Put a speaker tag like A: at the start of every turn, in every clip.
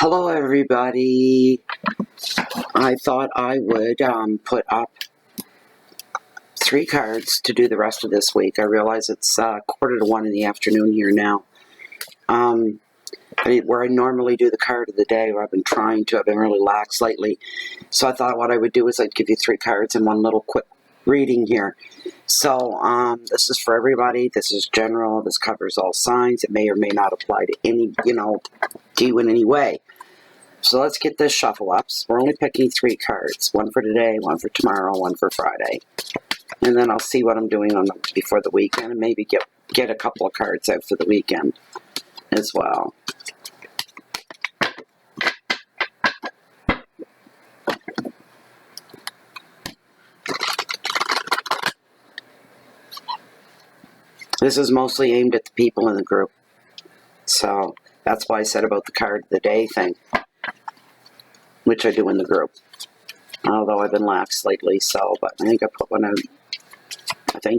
A: Hello everybody. I thought I would put up 3 cards to do the rest of this week. I realize it's 1:45 in the afternoon here now. Where I normally do the card of the day, where I've been really lax lately. So I thought what I would do is I'd give you 3 cards in one little quick reading here. So this is for everybody. This is general. This covers all signs. It may or may not apply to any, to you in any way. So let's get this shuffle up. We're only picking 3 cards. 1 for today, 1 for tomorrow, 1 for Friday. And then I'll see what I'm doing before the weekend and maybe get a couple of cards out for the weekend as well. This is mostly aimed at the people in the group. So that's why I said about the card of the day thing, which I do in the group. Although I've been lax lately, but I think I put one out,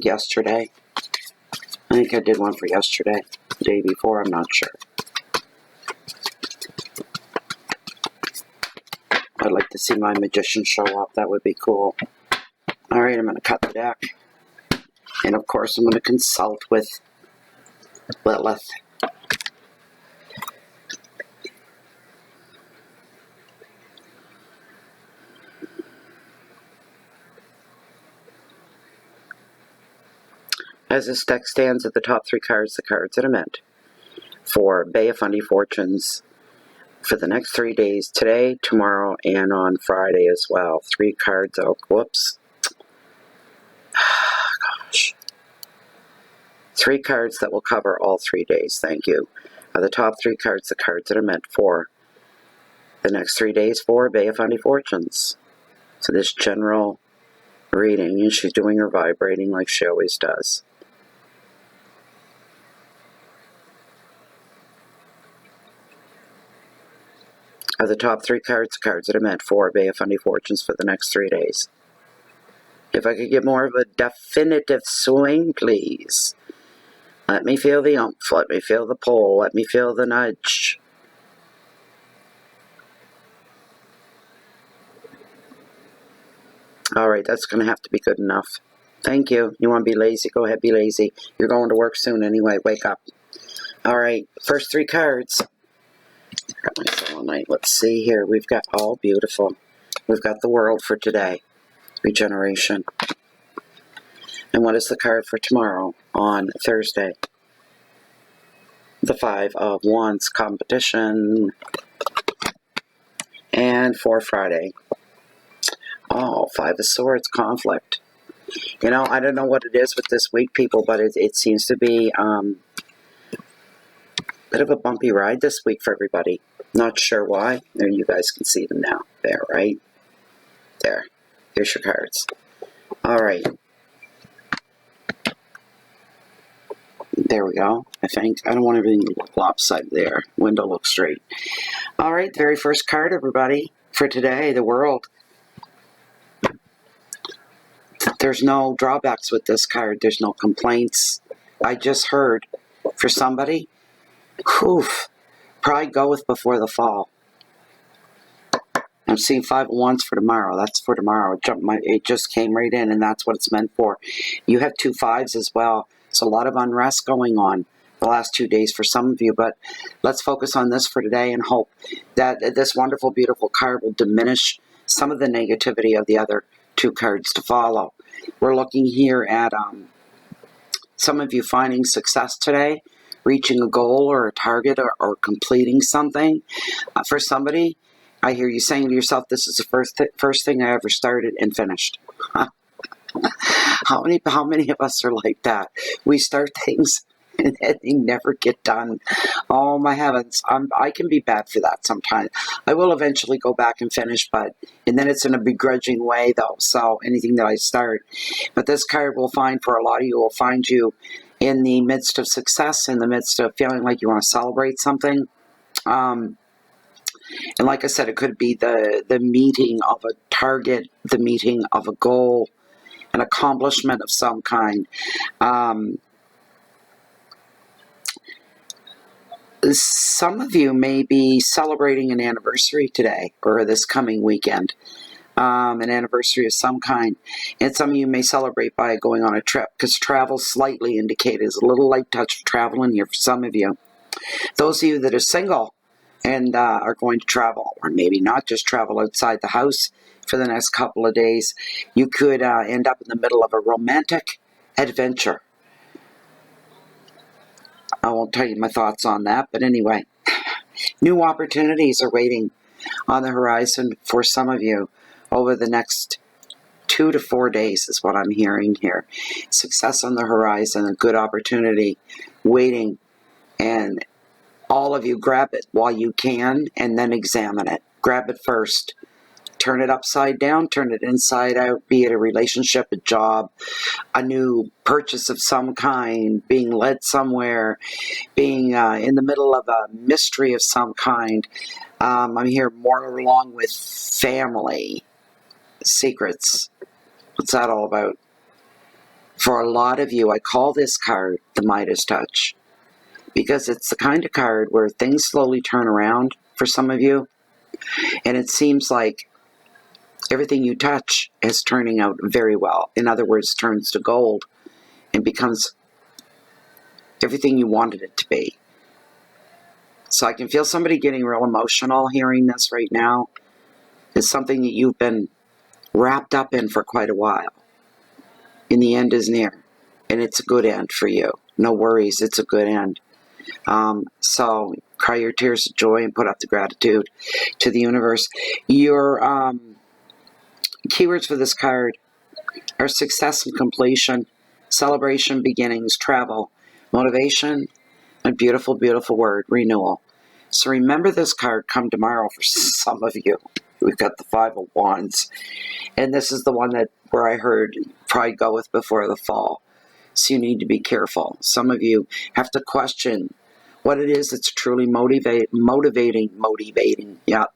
A: yesterday. I think I did one for yesterday. The day before, I'm not sure. I'd like to see my magician show up. That would be cool. Alright, I'm going to cut the deck. And of course, I'm going to consult with Lilith. As this deck stands at the top 3 cards, the cards that are meant for Bay of Fundy Fortunes for the next 3 days, today, tomorrow, and on Friday as well. 3 cards, whoops. Gosh. 3 cards that will cover all 3 days, thank you. The top 3 cards, the cards that are meant for the next 3 days for Bay of Fundy Fortunes. So this general reading, and she's doing her vibrating like she always does. Are the top 3 cards, the cards that are meant for Bay of Fundy Fortunes for the next 3 days. If I could get more of a definitive swing, please. Let me feel the oomph, let me feel the pull, let me feel the nudge. Alright, that's going to have to be good enough. Thank you. You want to be lazy? Go ahead, be lazy. You're going to work soon anyway. Wake up. Alright, first 3 cards. Got my selenite. Let's see here. We've got, beautiful. We've got the World for today. Regeneration. And what is the card for tomorrow on Thursday? The 5 of Wands, competition. And for Friday. 5 of Swords, conflict. I don't know what it is with this week, people, but it seems to be a bit of a bumpy ride this week for everybody. Not sure why. There, you guys can see them now. There, right? There. Here's your cards. Alright. There we go, I think. I don't want everything to look lopsided there. Window looks straight. Alright, the very first card, everybody, for today, the World. There's no drawbacks with this card. There's no complaints. I just heard, for somebody, pride goeth before the fall. I'm seeing 5 of Wands for tomorrow. That's for tomorrow. It just came right in, and that's what it's meant for. You have 2 5s as well. So a lot of unrest going on the last 2 days for some of you, but let's focus on this for today and hope that this wonderful, beautiful card will diminish some of the negativity of the other 2 cards to follow. We're looking here at some of you finding success today, reaching a goal or a target or completing something. For somebody, I hear you saying to yourself, this is the first thing I ever started and finished. How many of us are like that? We start things and they never get done. Oh my heavens, I can be bad for that sometimes. I will eventually go back and finish, and then it's in a begrudging way though, so anything that I start. But this card will find, for a lot of you, will find you in the midst of success, in the midst of feeling like you want to celebrate something. And like I said, it could be the meeting of a target, the meeting of a goal, an accomplishment of some kind. Some of you may be celebrating an anniversary today or this coming weekend, an anniversary of some kind. And some of you may celebrate by going on a trip, because travel slightly indicated is a little light touch of travel in here for some of you. Those of you that are single and are going to travel, or maybe not just travel outside the house for the next couple of days, you could end up in the middle of a romantic adventure. I won't tell you my thoughts on that, but anyway, new opportunities are waiting on the horizon for some of you over the next 2 to 4 days is what I'm hearing here. Success on the horizon, a good opportunity waiting, and all of you grab it while you can and then examine it. Grab it first. Turn it upside down, turn it inside out, be it a relationship, a job, a new purchase of some kind, being led somewhere, being in the middle of a mystery of some kind. I'm here more along with family secrets. What's that all about? For a lot of you, I call this card the Midas Touch, because it's the kind of card where things slowly turn around for some of you, and it seems like everything you touch is turning out very well. In other words, turns to gold and becomes everything you wanted it to be. So I can feel somebody getting real emotional hearing this right now. It's something that you've been wrapped up in for quite a while. And the end is near. And it's a good end for you. No worries, it's a good end. So cry your tears of joy and put up the gratitude to the universe. Your keywords for this card are success and completion, celebration, beginnings, travel, motivation, and beautiful, beautiful word, renewal. So remember this card come tomorrow for some of you. We've got the Five of Wands. And this is the one that where I heard probably go with before the fall. So you need to be careful. Some of you have to question what it is that's truly motivating. Yeah,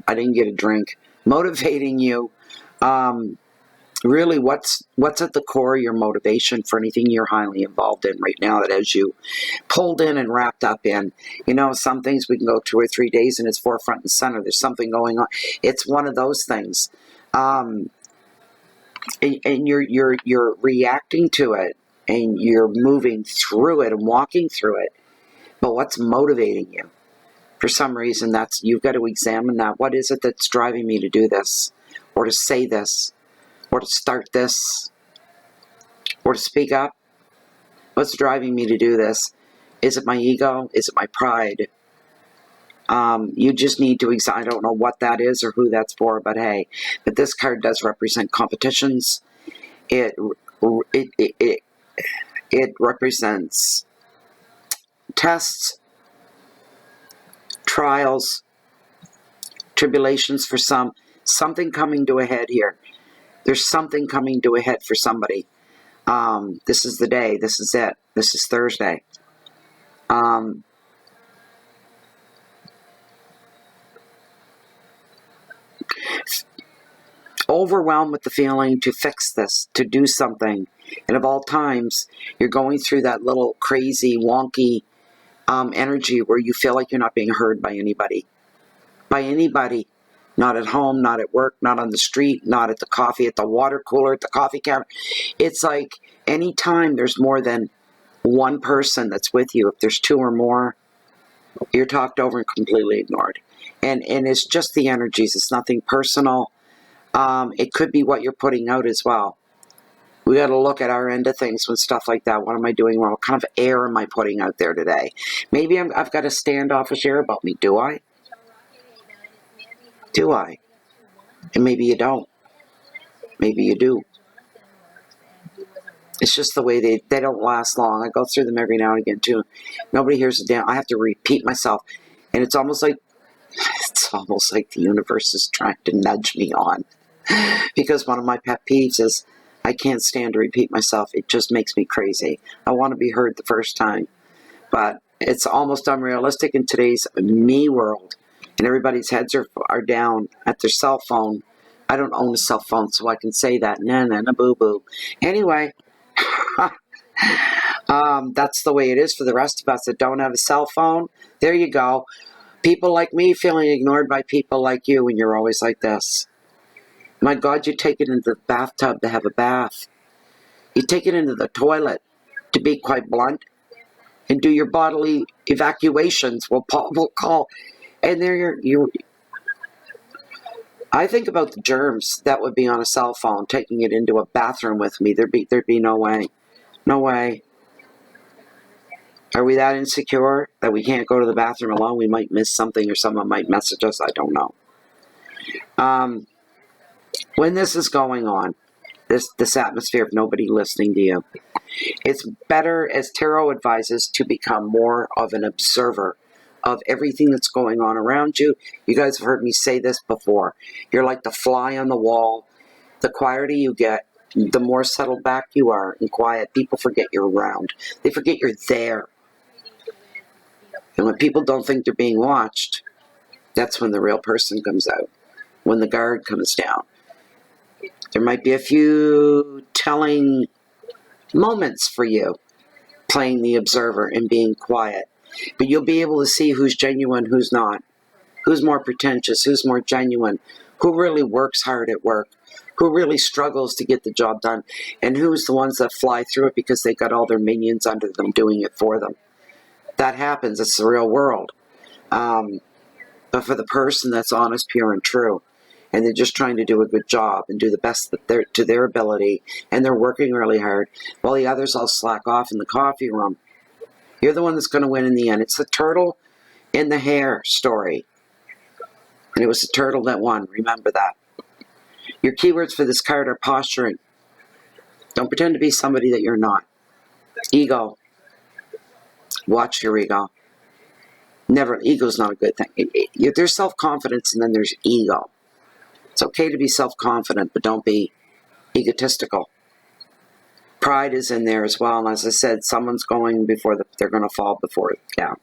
A: I didn't get a drink. Motivating you. Really, what's at the core of your motivation for anything you're highly involved in right now that has you pulled in and wrapped up in? You know, some things we can go 2 or 3 days and it's forefront and center. There's something going on. It's one of those things. And you're reacting to it and you're moving through it and walking through it. But what's motivating you? For some reason, you've got to examine that. What is it that's driving me to do this, or to say this, or to start this, or to speak up? What's driving me to do this? Is it my ego? Is it my pride? You just need to examine. I don't know what that is or who that's for, but hey, but this card does represent competitions. It represents tests, trials, tribulations for some, something coming to a head here. There's something coming to a head for somebody. This is the day. This is it. This is Thursday. Overwhelmed with the feeling to fix this, to do something. And of all times, you're going through that little crazy, wonky energy where you feel like you're not being heard by anybody. By anybody. Not at home, not at work, not on the street, not at the coffee, at the water cooler, at the coffee counter. It's like anytime there's more than one person that's with you, if there's 2 or more, you're talked over and completely ignored. And it's just the energies. It's nothing personal. It could be what you're putting out as well. We got to look at our end of things when stuff like that. What am I doing wrong? What kind of air am I putting out there today? Maybe I've got a standoffish air about me. Do I? Do I? And maybe you don't. Maybe you do. It's just the way they don't last long. I go through them every now and again too. Nobody hears a damn. I have to repeat myself. And it's almost like the universe is trying to nudge me on. Because one of my pet peeves is I can't stand to repeat myself. It just makes me crazy. I want to be heard the first time. But it's almost unrealistic in today's me world. And everybody's heads are down at their cell phone. I don't own a cell phone, so I can say that. Nah, boo-boo. Anyway, That's the way it is for the rest of us that don't have a cell phone. There you go. People like me feeling ignored by people like you when you're always like this. My God, you take it into the bathtub to have a bath. You take it into the toilet, to be quite blunt, and do your bodily evacuations, we'll call. And there you. I think about the germs that would be on a cell phone, taking it into a bathroom with me. There'd be no way. No way. Are we that insecure that we can't go to the bathroom alone? We might miss something or someone might message us. I don't know. When this is going on, this atmosphere of nobody listening to you, it's better, as tarot advises, to become more of an observer of everything that's going on around you. You guys have heard me say this before. You're like the fly on the wall. The quieter you get, the more settled back you are and quiet. People forget you're around. They forget you're there. And when people don't think they're being watched, that's when the real person comes out. When the guard comes down. There might be a few telling moments for you playing the observer and being quiet. But you'll be able to see who's genuine, who's not. Who's more pretentious, who's more genuine. Who really works hard at work. Who really struggles to get the job done. And who's the ones that fly through it because they got all their minions under them doing it for them. That happens. It's the real world. But for the person that's honest, pure, and true, and they're just trying to do a good job and do the best that to their ability, and they're working really hard, while the others all slack off in the coffee room, you're the one that's going to win in the end. It's the turtle in the hare story. And it was the turtle that won. Remember that. Your keywords for this card are posturing. Don't pretend to be somebody that you're not. Ego. Watch your ego. Never. Ego's not a good thing. There's self-confidence and then there's ego. It's okay to be self-confident, but don't be egotistical. Pride is in there as well. And as I said, someone's going before they're going to fall before. Yeah.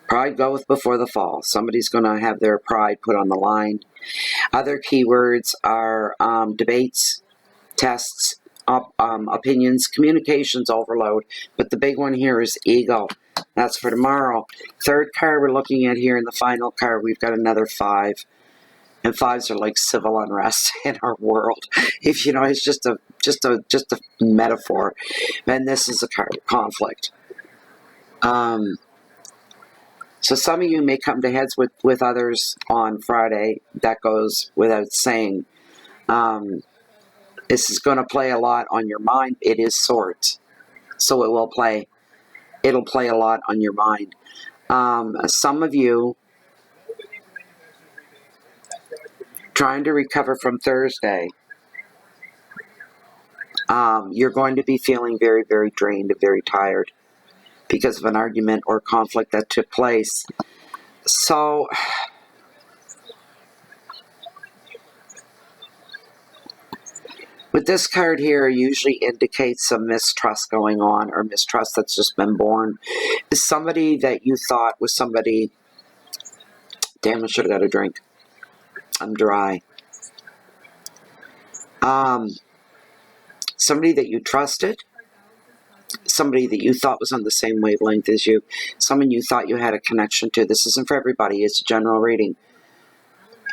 A: Pride goeth before the fall. Somebody's going to have their pride put on the line. Other keywords are debates, tests, opinions, communications overload. But the big one here is ego. That's for tomorrow. Third card we're looking at here in the final card, we've got another 5. And 5s are like civil unrest in our world. If you know, it's just a metaphor. And this is a card of conflict. So some of you may come to heads with others on Friday. That goes without saying. This is going to play a lot on your mind. It is swords. So it'll play a lot on your mind. Some of you trying to recover from Thursday, you're going to be feeling very, very drained and very tired because of an argument or conflict that took place. So with this card here, usually indicates some mistrust going on, or mistrust that's just been born. Somebody that you thought was somebody, damn, I should have got a drink. I'm dry. Somebody that you trusted, somebody that you thought was on the same wavelength as you, someone you thought you had a connection to. This isn't for everybody, it's a general reading.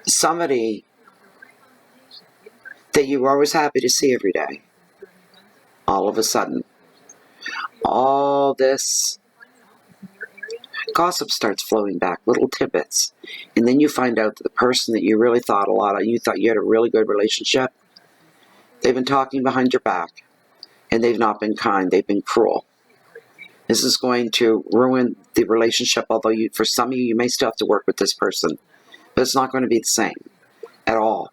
A: Somebody that you were always happy to see every day. All of a sudden, all this gossip starts flowing back, little tidbits. And then you find out that the person that you really thought a lot of, you thought you had a really good relationship, they've been talking behind your back. And they've not been kind, they've been cruel. This is going to ruin the relationship, although for some of you, you may still have to work with this person. But it's not going to be the same at all.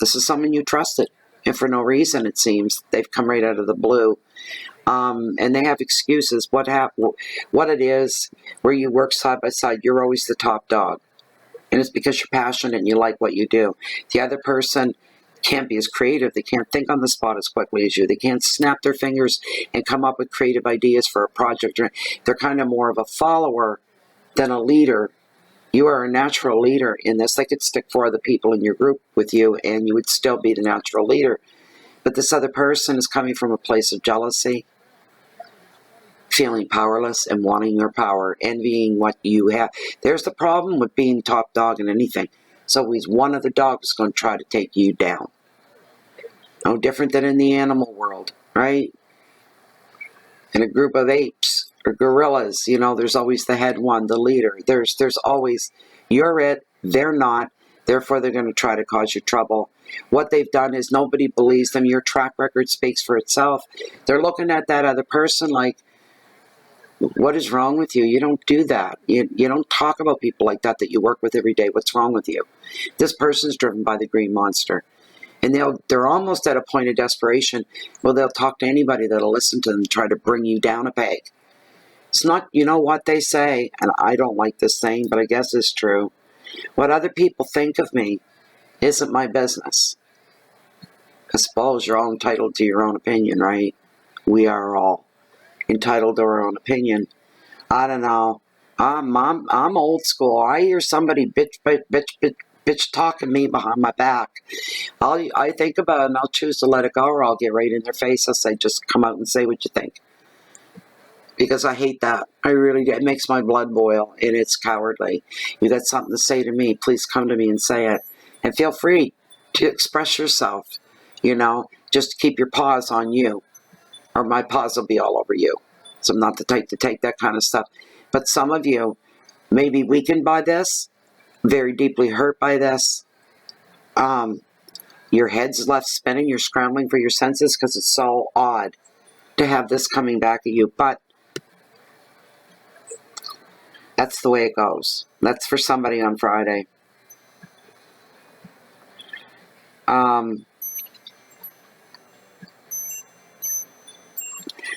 A: This is someone you trusted. And for no reason, it seems, they've come right out of the blue. And they have excuses. What it is, where you work side by side, you're always the top dog. And it's because you're passionate and you like what you do. The other person can't be as creative. They can't think on the spot as quickly as you. They can't snap their fingers and come up with creative ideas for a project. They're kind of more of a follower than a leader. You are a natural leader in this. They could stick 4 other people in your group with you and you would still be the natural leader. But this other person is coming from a place of jealousy. feeling powerless and wanting your power, envying what you have. There's the problem with being top dog in anything. It's always one of the dogs going to try to take you down. No different than in the animal world, right? In a group of apes or gorillas, you know, there's always the head one, the leader. There's always, you're it, they're not, therefore they're going to try to cause you trouble. What they've done is nobody believes them. Your track record speaks for itself. They're looking at that other person like, what is wrong with you? You don't do that. You don't talk about people like that you work with every day. What's wrong with you? This person's driven by the green monster. And they're almost at a point of desperation where they'll talk to anybody that'll listen to them and try to bring you down a peg. It's not, you know what they say, and I don't like this saying, but I guess it's true. What other people think of me isn't my business. I suppose you're all entitled to your own opinion, right? We are all entitled to our own opinion. I don't know. I'm old school. I hear somebody bitch talking me behind my back. I think about it and I'll choose to let it go, or I'll get right in their face. I'll say, just come out and say what you think. Because I hate that. I really do. It makes my blood boil, and it's cowardly. You got something to say to me, please come to me and say it. And feel free to express yourself. You know, just keep your paws on you, or my paws will be all over you. So I'm not the type to take that kind of stuff. But some of you may be weakened by this, very deeply hurt by this. Your head's left spinning, you're scrambling for your senses because it's so odd to have this coming back at you. But that's the way it goes. That's for somebody on Friday.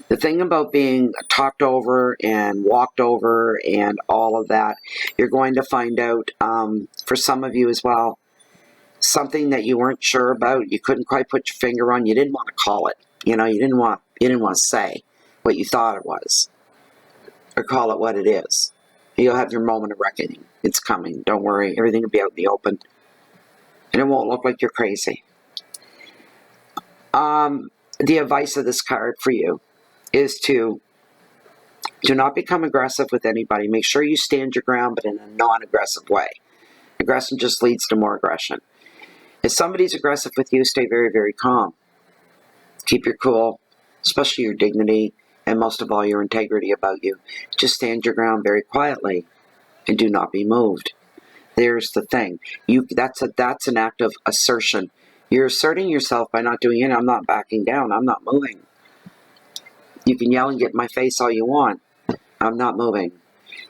A: The thing about being talked over and walked over and all of that, you're going to find out, for some of you as well, something that you weren't sure about, you couldn't quite put your finger on, you didn't want to call it. You know, you didn't want to say what you thought it was, or call it what it is. You'll have your moment of reckoning. It's coming. Don't worry. Everything will be out in the open. And it won't look like you're crazy. The advice of this card for you is to do not become aggressive with anybody. Make sure you stand your ground, but in a non-aggressive way. Aggression just leads to more aggression. If somebody's aggressive with you, stay very, very calm. Keep your cool, especially your dignity, and most of all, your integrity about you. Just stand your ground very quietly and do not be moved. There's the thing. That's an act of assertion. You're asserting yourself by not doing it. I'm not backing down. I'm not moving. You can yell and get in my face all you want. I'm not moving.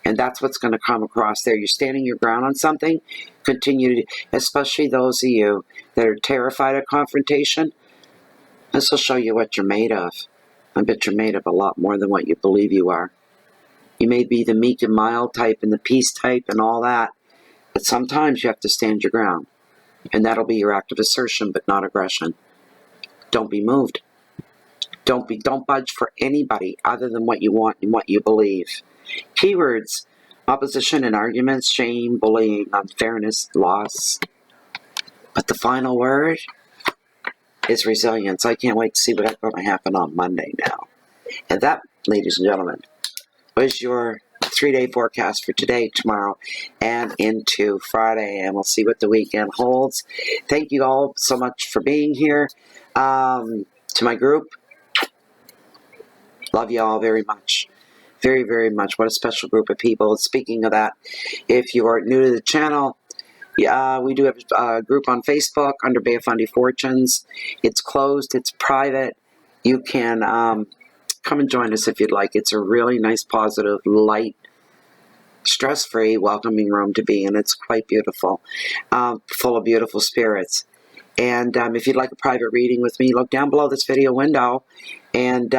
A: And that's what's going to come across there. You're standing your ground on something. Continue to, especially those of you that are terrified of confrontation. This will show you what you're made of. I bet you're made of a lot more than what you believe you are. You may be the meek and mild type and the peace type and all that. But sometimes you have to stand your ground. And that'll be your act of assertion, but not aggression. Don't be moved. Don't budge for anybody other than what you want and what you believe. Keywords: opposition and arguments, shame, bullying, unfairness, loss. But the final word is resilience. I can't wait to see what's going to happen on Monday now. And that, ladies and gentlemen, was your 3-day forecast for today, tomorrow, and into Friday. And we'll see what the weekend holds. Thank you all so much for being here. To my group, love you all very much. Very, very much. What a special group of people. Speaking of that, if you are new to the channel, we do have a group on Facebook under Bay of Fundy Fortunes. It's closed. It's private. You can come and join us if you'd like. It's a really nice, positive, light, stress-free, welcoming room to be in. It's quite beautiful. Full of beautiful spirits. And if you'd like a private reading with me, look down below this video window and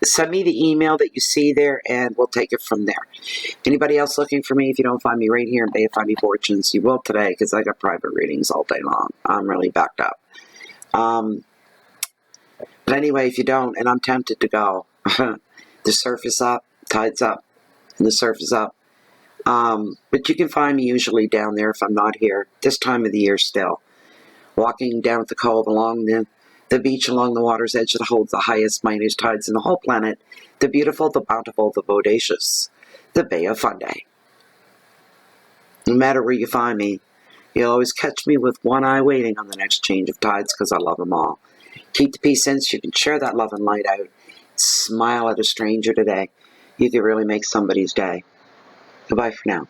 A: send me the email that you see there, and we'll take it from there. Anybody else looking for me, if you don't find me right here in Bay of Fundy Fortunes, you will today, because I got private readings all day long. I'm really backed up. But anyway, if you don't, and I'm tempted to go, the surf is up, tide's up, and the surf is up. But you can find me usually down there if I'm not here, this time of the year still. Walking down at the cove along the The beach along the water's edge that holds the highest, mightiest tides in the whole planet. The beautiful, the bountiful, the bodacious. The Bay of Fundy. No matter where you find me, you'll always catch me with one eye waiting on the next change of tides because I love them all. Keep the peace in so you can share that love and light out. Smile at a stranger today. You could really make somebody's day. Goodbye for now.